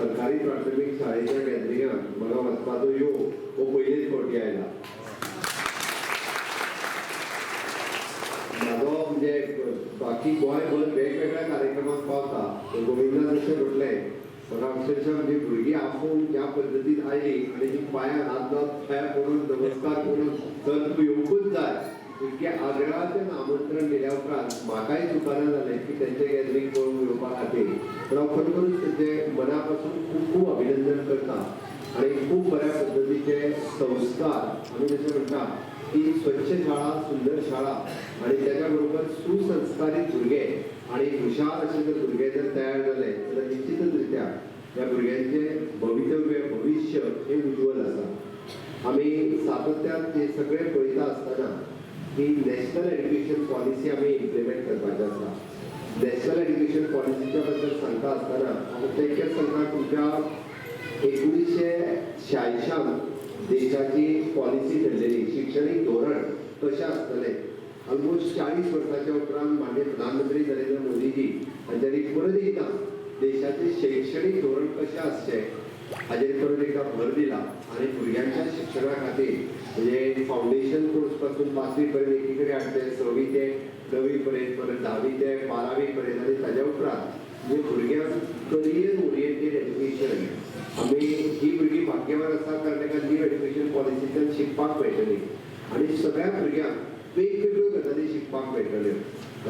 सरकारी प्राथमिक शाळेच्या गॅदरिंगात मला वचपाचो योग हो पयलेच फावटी आयला. म्हाजो म्हणजे बाकी गोंयभर वेगवेगळ्या कार्यक्रमांक पावता गोविंदा जशें म्हटलें म्हाका अक्षरशः म्हणजे भुरगीं आपूण ज्या पद्दतीन आयली आनी ती पांयां हात लावन पांयां पडून नमस्कार करून तर तूं येवंकूच जाय इतके आग्रहाचें आमंत्रण दिल्या उपरांत म्हाकाय सुखाना जालें की तेंचें गॅदरींग पळोवन येवपा खातीर. पूण हांव खरोखरूच तेंचें मना पासून खूब खूब अभिनंदन करता आनी खूब बऱ्या पद्दतीचे संस्कार आमी जशें म्हणटा की स्वच्छ शाळा सुंदर शाळा आनी तेच्या बरोबर सुसंस्कारीत भुरगे आनी हुशार अशे जर भुरगे जर तयार जाले जाल्यार निश्चितच रित्या ह्या भुरग्यांचें भविश्य हे उज्वल आसा. आमी सातत्यान ते सगळे पळयता आसतना की नॅशनल एड्युकेशन पॉलिसी आमी इम्प्लिमेंट करपाचें आसा. नॅशनल एड्युकेशन पॉलिसीच्या बद्दल सांगता आसतना हांव तेंचें सांगता तुमच्या 1986 देशाची पॉलिसी ठरलेली शिक्षणीक धोरण कशें आसतलें. ऑलमोस्ट 40 वर्सांच्या उपरांत माननीय प्रधानमंत्री नरेंद्र मोदीजी हांच्यांनी परत एकदा देशाचें शैक्षणीक धोरण कशें आसचें हाजेर परत एकदा भर दिला आनी भुरग्यांच्या शिक्षणा खातीर म्हणजे फावंडेशन कोर्स पासून 5वी पर्यंत एकीकडे हाडचे 6वी ते 9वी पर्यंत परत 10वी ते 12वी पर्यंत आनी ताच्या उपरांत म्हणजे भुरग्यांक करियर ओरिएंटेड एड्युकेशन आमी ही भुरगीं भाग्यवान आसा कारण ताका न्यू एड्युकेशन पॉलिसींतल्यान शिकपाक मेळटली आनी सगळ्या भुरग्यांक वेगवेगळ्यो गजाली शिकपाक मेळटल्यो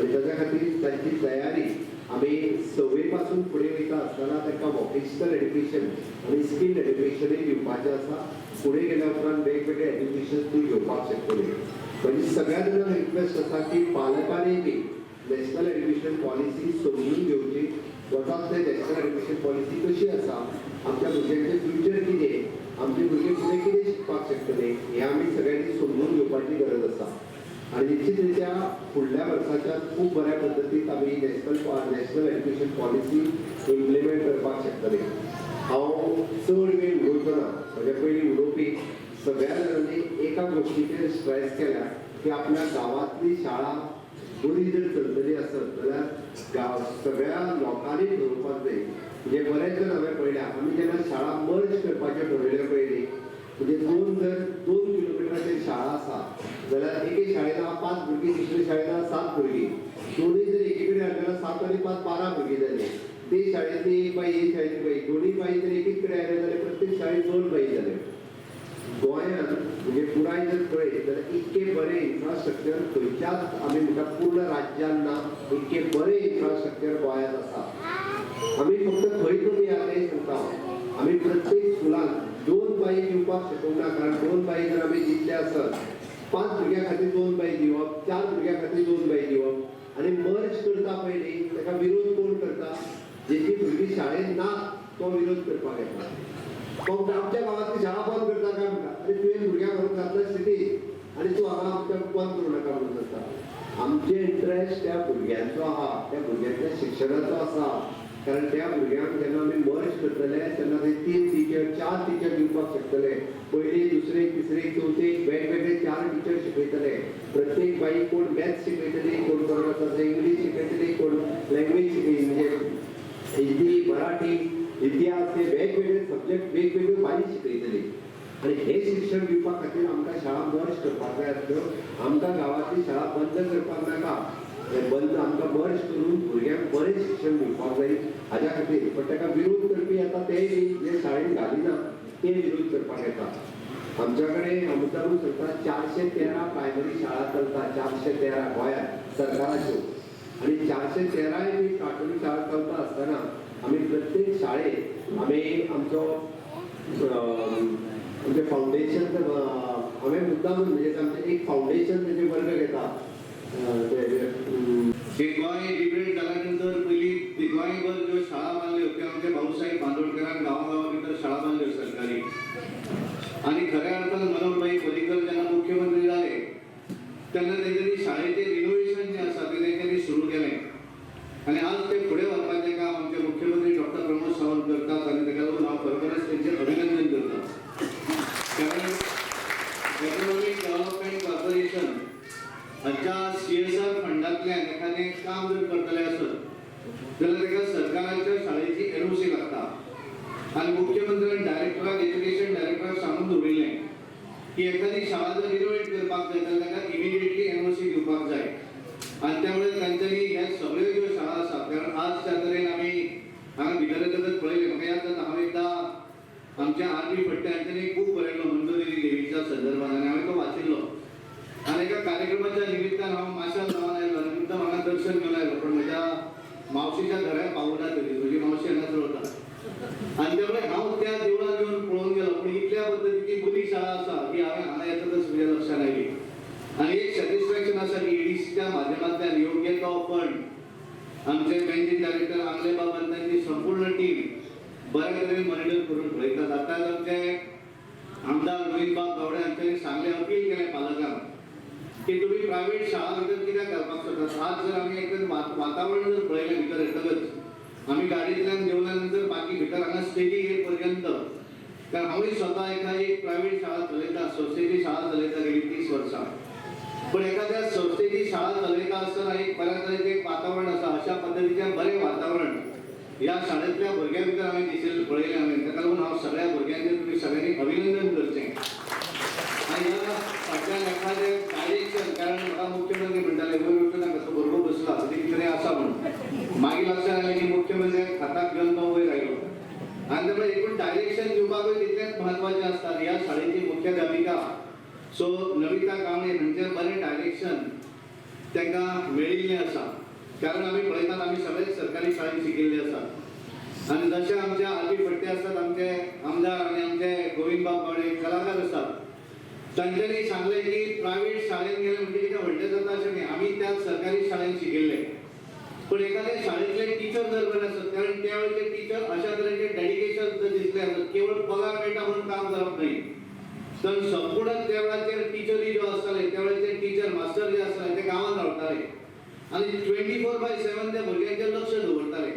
आनी ताच्या खातीर तांची तयारी आमी 6वे पासून फुडें वयता आसतना ताका वॉकेशनल एड्युकेशन आनी स्कील एड्युकेशनूय दिवपाचें आसा. फुडें गेल्या उपरांत वेगवेगळे एड्युकेशन ती घेवपाक शकतली. म्हणजे सगळ्या जाणांक रिक्वेस्ट आसा की पालकांनी बी नॅशनल एड्युकेशन पॉलिसी समजून घेवची. वतात ते नॅशनल एड्युकेशन पॉलिसी कशी आसा आमच्या भुरग्यांचें फ्युचर कितें आमचे भुरगे फुडें कितें शिकपाक शकतले हें आमी सगळ्यांनी समजून घेवपाची गरज आसा. आनी निश्चित रित्या फुडल्या वर्साच्या खूब बऱ्या पद्दतीन आमी नॅशनल एड्युकेशन पॉलिसी इम्प्लिमेंट करपाक शकतले. हांव चड वेळ उलोवचो ना म्हज्या पयलीं उलोवपी सगळ्या जाणांनी एका गोश्टीचेर स्ट्रेस केल्या की आपल्या गांवांतली शाळा बरी जर चलतली आसत जाल्यार सगळ्या लोकांनी ठरोवपाक जाय. म्हणजे बरेच जाण हांवें पळयल्या आमी जेन्ना शाळा मर्ज करपाचें ठरयलें पयलीं म्हणजे जर 2 किलोमिटराचेर शाळा आसा जाल्यार एके शाळेंत 5 भुरगीं दुसरे शाळेंत 7 भुरगीं दोनूय जर एके कडेन हाडले जाल्यार 7 आनी 5 12 भुरगीं जालीं. ते शाळेंतली एक बाई हे शाळेंतली बाई दोनूय बाई जर एक कडेन आयले जाल्यार प्रत्येक शाळेंत 2 बाई जाले. गोंयांत म्हणजे पुराय जर पळयत जाल्यार इतके बरे इन्फ्रास्ट्रक्चर खंयच्याच आमी म्हणटा पूर्ण राज्यांत ना इतके बरे इन्फ्रास्ट्रक्चर गोंयांत आसा. आमी फक्त खंय कमी आहा तें सांगता आमी प्रत्येक स्कुलांत 2 बाई दिवपाक शकना कारण 2 बाई जर आमी दितले आसत 5 भुरग्यां खातीर 2 बाई दिवप 4 भुरग्यां खातीर 2 बाई दिवप आनी मर्ज करता पयलीं ताका विरोध कोण करता जेची भुरगीं शाळेंत ना तो विरोध करपाक येता. आमच्या गांवांतली शाळा बंद करता काय म्हणटा आनी तुवें भुरग्यांक व्हरून घातल्या सिटींत आनी तूं हांगा आमच्या बंद करूं नाका म्हणून करता. आमचे इंट्रस्ट त्या भुरग्यांचो आहा त्या भुरग्यांच्या शिक्षणाचो आसा कारण त्या भुरग्यांक जेन्ना आमी मर्ज करतले तेन्ना ते 3 टिचर 4 टिचर दिवपाक शकतले. पयली दुसरे तिसरे चवथेक वेगवेगळे 4 टिचर शिकयतले. प्रत्येक बाई कोण मॅथ्स शिकयतली कोण बरोबर इंग्लीश शिकयतली कोण लँग्वेज शिकयतली म्हणजे हिंदी मराठी इतिहास हे वेगवेगळे सब्जेक्ट वेगवेगळ्यो बाई शिकयतली. आनी हे शिक्षण दिवपा खातीर आमकां शाळा मर्ज करपाक जाय आसल्यो. आमकां गांवांतली शाळा बंद करपाक नाका बंद आमकां मर्ज करून भुरग्यांक बरें शिक्षण दिवपाक जाय हाज्या खातीर. पण ताका विरोध करपी येता तेय बी जे शाळेंत घालिना ते विरोध करपाक येता. आमच्या कडेन अमृताबू सांगता 413 प्रायमरी शाळा चलता 413 गोंयांत सरकाराच्यो आनी 413 बी प्राथमीक शाळा चलता आसतना आमी प्रत्येक शाळेंत आमी आमचो आमचे फावंडेशन हांवें मुद्दाम म्हणजे आमचें एक फावंडेशन तेजे वर्ग घेता. गोंय डिबेट जाल्यानंतर पयली गोंयभर ज्यो शाळा बांदल्यो त्यो आमच्या भाऊसाहेब बांदोडकरान गांवां भितर शाळा बांदल्यो सरकारी आनी खऱ्या अर्थान मनोहरभाई पर्रीकर जेन्ना मुख्यमंत्री जाले तेन्ना तेंच्यांनी शाळेचें रिनोवेशन जें आसा तें तेंच्यांनी सुरू केलें आनी आज तें फुडें व्हरपाचें काम आमचे मुख्यमंत्री डॉक्टर प्रमोद सावंत करतात आनी ताका लागून हांव खरोखरच तेंचें अभिनंदन करता. कारण इकॉनॉमिक डेव्हलपमेंट कॉर्पोरेशन हांच्या CSR फंडांतल्यान एखादें काम जर करतले आसत जाल्यार ताका सरकाराच्या शाळेची NOC लागता आणि मुख्यमंत्र्यांनी डायरेक्टराक एज्युकेशन डायरेक्टराक सांगून दवरिल्लें की एखादी शाळा जर रिनोवेट करपाक जाय जाल्यार ताका इमिडिएटली एनओसी दिवपाक जाय आणि त्यामुळे तांच्यांनी हे सगळ्यो ज्यो शाळा आसात कारण आज त्या तरेन आमी हांगा भितर येतकच पळयलें म्हाका याद जाता हांव एकदां आमच्या आर.बी. भट्टे हांच्यांनी एक बूक बरयल्लो मंदोदेवी देवीच्या संदर्भान आनी हांवें तो वाचिल्लो आनी एका कार्यक्रमाच्या निमित्तान हांव माशेल गांवांत आयलो आनी मुद्दाम हांगा दर्शन घेवन आयलो पण म्हज्या मावशीच्या घराक पावूना तरी म्हजी मावशी हांगाच रावता आनी त्यामुळे हांव त्या देवळान येवन पळोवन गेलो पण इतल्या पद्दतीची बरी शाळा आसा ही हांवें हांगा येतकच म्हज्या लक्षांत आयली आणि एक सॅटिस्फॅक्शन आसा की एडीसीच्या माध्यमांतल्यान योग्य तो फंड आमचे मॅनेजिंग डायरेक्टर आमले बाबान तांची संपूर्ण टीम बऱ्या तरेन मॉनिटर करून पळयतात आतांच आमचे आमदार गोविंदबाब गावडे हांच्यांनी सांगलें अपील केलें पालकांक की तुमी प्रायव्हेट शाळा भितर कित्याक घालपाक सोदतात आज जर आमी एक वातावरण जर पळयलें भितर येतकच आमी गाडयेंतल्यान देवल्या नंतर बाकी भितर हांगा स्टेजीक येत पर्यंत कारण हांवूय स्वता एखादी एक प्रायव्हेट शाळा चलयता सोसायटी शाळा चलयता गेली 30 वर्सां पण एखाद्या संस्थेची शाळा चलयता आसतना एक बऱ्या तरेचें एक वातावरण आसा अशा पद्दतीचें बरें वातावरण ह्या शाळेंतल्या भुरग्यां भितर हांवें दिशिल्लें पळयलें हांवें ताका लागून हांव सगळ्या भुरग्यांचें तुमी सगळ्यांनी अभिनंदन करचें आनी ह्या फाटल्यान एखादें डायरेक्शन कारण म्हाका मुख्यमंत्री म्हणटाले वयर वचून कसो भुरगो बसला कितें कितें आसा म्हणून मागीर लक्षांत आयलें की मुख्यमंत्र्याक हाताक घेवन तो वयर आयलो आनी त्यामुळे एकूण डायरेक्शन दिवपाकूय तितलेंच म्हत्वाचें आसता ह्या शाळेची मुख्याध्यापिका सो नविता कांबळे म्हणजे बरें डायरेक्शन तांकां मेळिल्लें आसा कारण आमी पळयतात आमी सगळेच सरकारी शाळेंत शिकिल्ले आसात आनी जशे आमचे आर.बी. भट्टे आसात आमचे आमदार आनी आमचे गोविंदबाब गावडे कलाकार आसात तांच्यांनी सांगलें की प्रायव्हेट शाळेंत गेले म्हणजे कितें व्हडलें जाता अशें न्ही आमी त्याच सरकारी शाळेंत शिकिल्ले पण एखाद्या शाळेंतले टीचर जर बरे आसत कारण त्या वेळचे टीचर अशा तरेचे डेडिकेशन जर दिसले आसत केवळ पगार मेळटा म्हणून काम करप न्ही तर संपूर्ण त्या वेळाचेर टिचरी ज्यो आसताले त्या वेळाचे टीचर मास्टर जे आसताले ते गांवांत रावताले आनी 24/7 त्या भुरग्यांचेर लक्ष दवरताले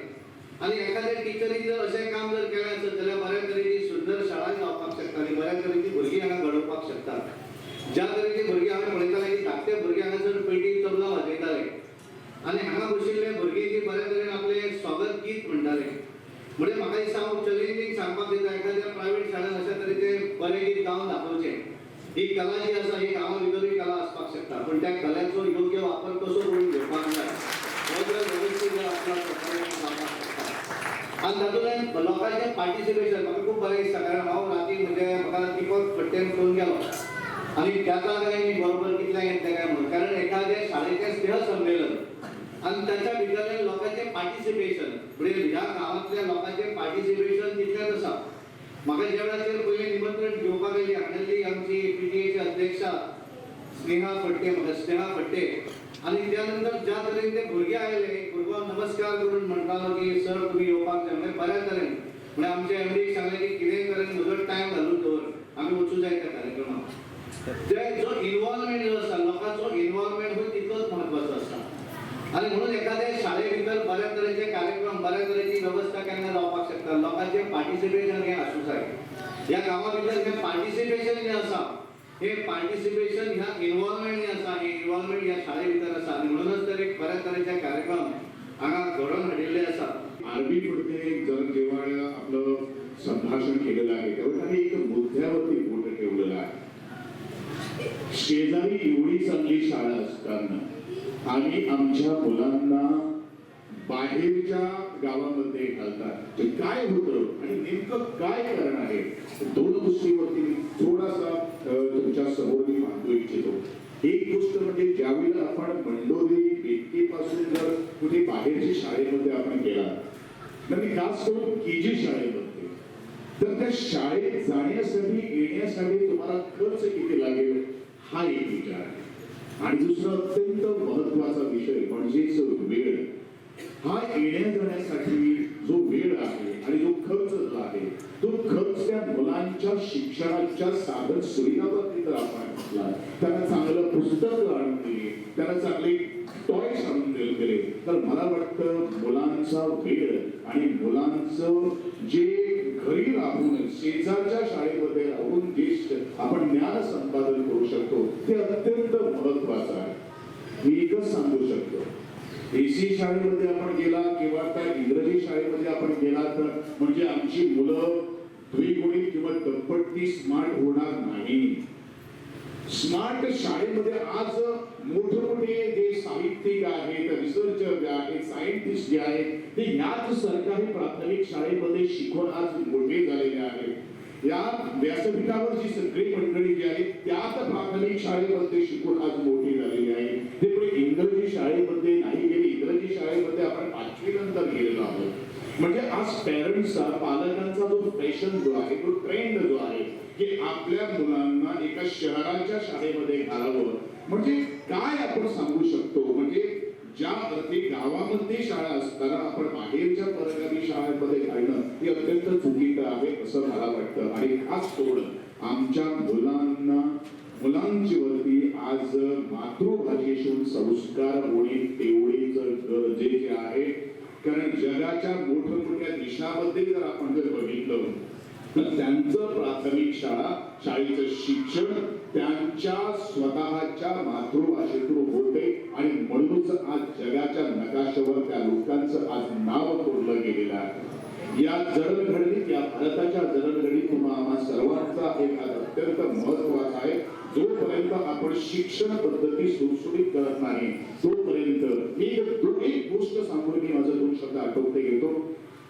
आनी एखाद्या टिचरीन जर अशें काम जर केलें आसत जाल्यार बऱ्या तरेची सुंदर शाळा जावपाक शकता आनी बऱ्या तरेची भुरगीं हांगा घडोवपाक शकतात ज्या तरेची भुरगीं हांवें पळयताले की धाकटे भुरगे हांगासर पेटी तबला वाजयताले आनी हांगा बशिल्ले भुरगीं जी बऱ्या तरेन आपलें स्वागत गीत म्हणटाले म्हणजे म्हाका दिसता हांव चॅलेंजींग सांगपाक दिता एखाद्या प्रायव्हेट शाळेंत अशा तरेचें बरें गीत गावन दाखोवचें ही कला जी आसा ही गांवा भितरूय कला आसपाक शकता पण त्या कलेचो योग्य वापर कसो करून घेवपाक जाय हो जर व्यवस्थीत जर आपला जावपाक शकता आनी तातूंतल्यान लोकांचें पार्टिसिपेशन म्हाका खूब बरें दिसता कारण हांव राती म्हणजे म्हाका दीपक भट्टेन फोन केलो आनी त्याचा काय मी बरोबर कितल्यांक येतलें काय म्हणून कारण एखाद्या शाळेचें स्नेह संमेलन आणि त्याच्या भितरले लोकांचे पार्टिसिपेशन म्हणजे ह्या गावातल्या लोकांचे पार्टिसिपेशन तितलेंच आसा म्हाका ज्या वेळाचेर पयलीं निमंत्रण घेवपाक गेली हांगेली आमची पीटीएची अध्यक्षा स्नेहा फट्टे आनी त्या नंतर ज्या तरेन ते भुरगे आयले भुरगो नमस्कार करून म्हणटालो की सर तुमी येवपाक जाय म्हणजे बऱ्या तरेन म्हणजे आमच्या एमडीक सांगलें की कितें तरेन म्हजो टायम घालून दवर आमी वचूं जाय त्या कार्यक्रमाक ते जो इन्वॉल्वमेंट जो आसा लोकांचो इन्वॉल्वमेंट हो तितलोच म्हत्वाचो आसा आणि म्हणून एखाद्या शाळे भितर बऱ्या तरेचे कार्यक्रम बऱ्या तरेची व्यवस्था केन्ना जावपाक शकता लोकांचे पार्टिसिपेशन हे आसूं जाय ह्या गांवा भितर हे पार्टिसिपेशन जे आसा हे पार्टिसिपेशन ह्या इन्वॉल्वमेंट जे आसा हे इन्वॉल्वमेंट ह्या शाळे भितर आसा आणि म्हणूनच तर एक बऱ्या तरेचे कार्यक्रम हांगा घडोवन हाडिल्ले आसा आर.बी. भट्टे जेव्हा आपलं संभाषण केलेलं आहे तेव्हा त्यांनी एक मुद्द्यावरती बोट ठेवलेलं आहे शेजारी एवढी चांगली शाळा असताना आणि आमच्या मुलांना बाहेरच्या गावामध्ये घालतात ते काय होतं आणि नेमकं काय कारण आहे दोन गोष्टीवरती मी थोडासा तुमच्या समोर मी मांडू इच्छितो एक गोष्ट म्हणजे ज्यावेळेला आपण मंडोली बेटकीपासून जर कुठे बाहेरच्या शाळेमध्ये आपण गेला तर खास करून केजी शाळेमध्ये तर त्या शाळेत जाण्यासाठी येण्यासाठी तुम्हाला खर्च किती लागेल हा एक विचार आहे आणि दुसरा अत्यंत महत्वाचा विषय म्हणजेच वेळ हा येण्या जाण्यासाठी जो वेळ आहे आणि जो खर्च जो आहे तो खर्च त्या मुलांच्या शिक्षणाच्या साधन सुविधावरती जर आपण म्हटला त्यांना चांगलं पुस्तक आणून दिली त्यांना चांगले टॉयज आणून दिले तर मला वाटतं मुलांचा वेळ आणि मुलांचं जे घरी राहून शेजारच्या शाळेमध्ये राहून जे आपण ज्ञान संपादन करू शकतो ते अत्यंत महत्वाचं आहे मी एकच सांगू शकतो देशी शाळेमध्ये आपण गेला किंवा त्या इंग्रजी शाळेमध्ये आपण गेला तर म्हणजे आमची मुलं द्विगुणित किंवा दुप्पटी स्मार्ट होणार नाही. स्मार्ट शाळेमध्ये आज मोठमोठे जे साहित्यिक आहेत, रिसर्चर जे आहेत, सायंटिस्ट जे आहेत, ते याच सरकारी प्राथमिक शाळेमध्ये शिकून आज मोठे झालेले आहेत. या व्यासपीठावर जी सगळी मंडळी जी आहेत त्याच प्राथमिक शाळेमध्ये शिकून आज मोठी झालेली आहे. ते पुढे इंग्रजी शाळेमध्ये नाही गेले. इंग्रजी शाळेमध्ये आपण 5वी नंतर गेलेलो आहोत. म्हणजे आज पॅरेंट्सचा, पालकांचा जो फॅशन जो आहे, तो ट्रेंड जो आहे की आपल्या मुलांना एका शहराच्या शाळेमध्ये घालावं. म्हणजे काय आपण सांगू शकतो, म्हणजे ज्या अर्थी गावामध्ये शाळा असताना आपण बाहेरच्या परगावी शाळेमध्ये घालणं हे अत्यंत चुकीचं आहे असं मला वाटतं. आणि खास करून आमच्या मुलांची वरती आज मातृभाषेतून संस्कार होणे तेवढेच गरजेचे आहे. कारण जगाच्या मोठमोठ्या देशामध्ये जर आपण बघितलं तर त्यांचं प्राथमिक शाळेचं शिक्षण त्यांच्या स्वतःच्या मातृभाषेतून होते आणि म्हणूनच आज जगाच्या नकाशावर त्या लोकांचं आज नाव कोरलं गेलेलं आहे. या जडणघडणीत, या भारताच्या जडणघडणीत आम्हा सर्वांचा एक अत्यंत महत्वाचा आहे. जोपर्यंत आपण शिक्षण पद्धती सुटसुटीत करत नाही तोपर्यंत एक गोष्ट सांगून मी माझं 2 शब्द आठवते घेतो.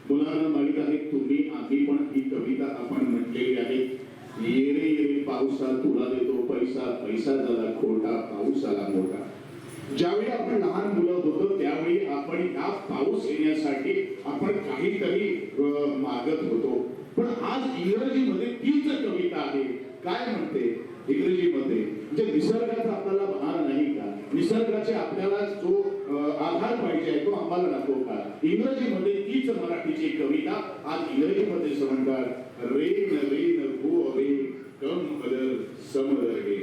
मुलांना माहित आहे, तुम्ही आम्ही पण ही कविता आपण म्हटलेली आहे. ये रे ये रे पावसा तुला देतो पैसा, पैसा झाला खोटा, पाऊस आला मोठा. ज्यावेळी आपण लहान मुलं होतो त्यावेळी आपण ह्या पाऊस येण्यासाठी आपण काहीतरी मागत होतो. पण आज इंग्रजीमध्ये तीच कविता आहे. काय म्हणते इंग्रजीमध्ये? म्हणजे निसर्गाचा आपल्याला भान नाही का? निसर्गाचे आपल्याला जो आधार पाहिजे तो आम्हाला नको का? इंग्रजीमध्ये तीच मराठीची कविता आज इंग्रजीमध्ये म्हणतात, rain rain go away come other summer hey.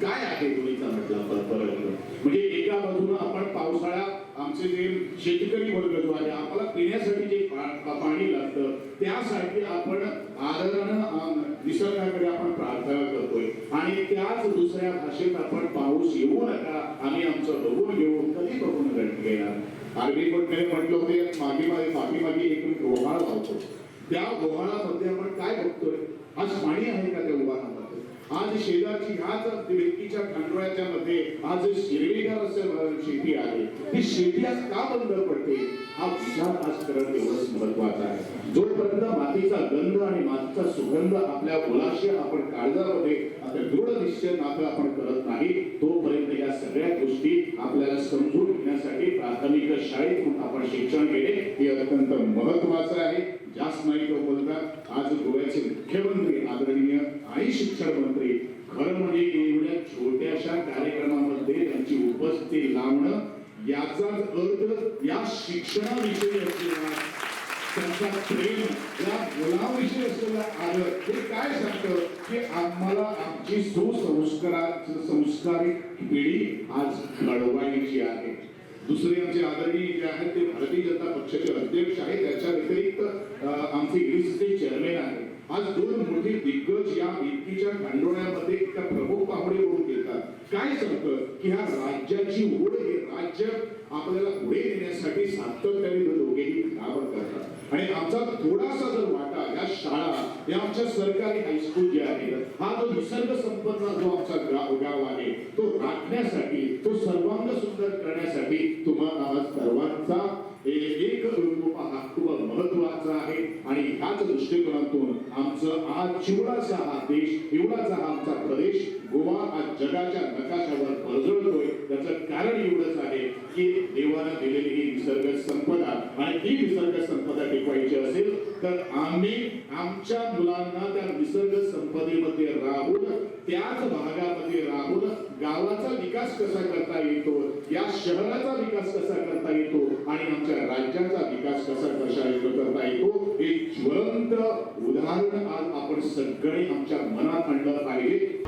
काय आहे दोन्हीचा म्हटला फरक? म्हणजे एका बाजूला आपण पावसाळा, आमचे जे शेतकरी वर्ग जो आहे, आपल्याला पिण्यासाठी जे पाणी लागतं त्यासाठी आपण आदरानं निसर्गाकडे आपण प्रार्थना करतोय. आणि त्याच दुसऱ्या भाषेत आपण पाऊस येऊ नका, आम्ही आमचं बघून घेऊ. कधी बघून घेणार? आरबी पटणे म्हटलं होते, मागे एक ओव्हाळ लावतो. त्या ओव्हाळामध्ये आपण काय बघतोय? आज पाणी आहे का त्या ओव्हाळामध्ये? आज शेजारची ह्याच व्यक्तीच्या खंडोळ्याच्या मध्ये आज हिरवीगार शेती आहे. ती शेती आज का बंद पडते? हा विचार आज करणं एवढंच महत्वाचं आहे. जोपर्यंत मातीचा गंध आणि मातीचा सुगंध आपल्या मुलाशी आपण काळजामध्ये दृढ निश्चय नातं आपण करत नाही तोपर्यंत या सगळ्या गोष्टी आपल्याला समजून घेण्यासाठी प्राथमिक शाळेतून आपण शिक्षण घेणे हे अत्यंत महत्वाचं आहे. जास्त नाही तो बोलता आज गोव्याचे मुख्यमंत्री आदरणीय आणि शिक्षण मंत्री खरं म्हणजे एवढ्या छोट्याशा कार्यक्रमामध्ये त्यांची उपस्थिती लावणं याचाच अर्थ या शिक्षणाविषयी असलेला त्यांचा प्रेम, या मुलाविषयी असलेला आदर हे काय सांगतं की आम्हाला आमची संस्कारित पिढी आज घडवायची आहे. दुसरे आमचे आदरणीय जे आहेत ते भारतीय जनता पक्षाचे अध्यक्ष आहेत. त्याच्या व्यतिरिक्त आमचे युनिव्हर्सिटी चेअरमॅन आहेत. आज 2 मोठे दिग्गज या व्यक्तीच्या खंडोळ्यामध्ये एका प्रमुख पाहुणे म्हणून येतात. काय सांगतं की ह्या राज्याची ओढ, हे राज्य आपल्याला पुढे नेण्यासाठी सातत्याने दोघेही काम करतात. आणि आमचा थोडासा जर वाटा या शाळा, या आमच्या सरकारी हायस्कूल जे आहे, हा जो निसर्ग संपन्न जो आमचा गाव आहे तो राखण्यासाठी, तो सर्वांग सुंदर करण्यासाठी तुम्हाला सर्वांचा एक हा खूप महत्वाचा आहे. आणि ह्याच दृष्टिकोनातून आमचं आज चिवडाचा हा देश, एवढाचा हा आमचा प्रदेश गोवा आज जगाच्या नकाशावर परजळतोय. त्याचं कारण एवढंच आहे की देवानं दिलेली ही निसर्ग संपदा, आणि ही निसर्ग संपदा टिकवायची असेल तर आम्ही आमच्या मुलांना त्या निसर्ग संपदेमध्ये राहून, त्याच भागामध्ये राहून गावाचा विकास कसा करता येतो, या शहराचा विकास कसा करता येतो आणि आमच्या राज्याचा विकास कसा करता येतो हे ज्वलंत उदाहरण आज आपण सगळे आमच्या मनात आणलं पाहिजे.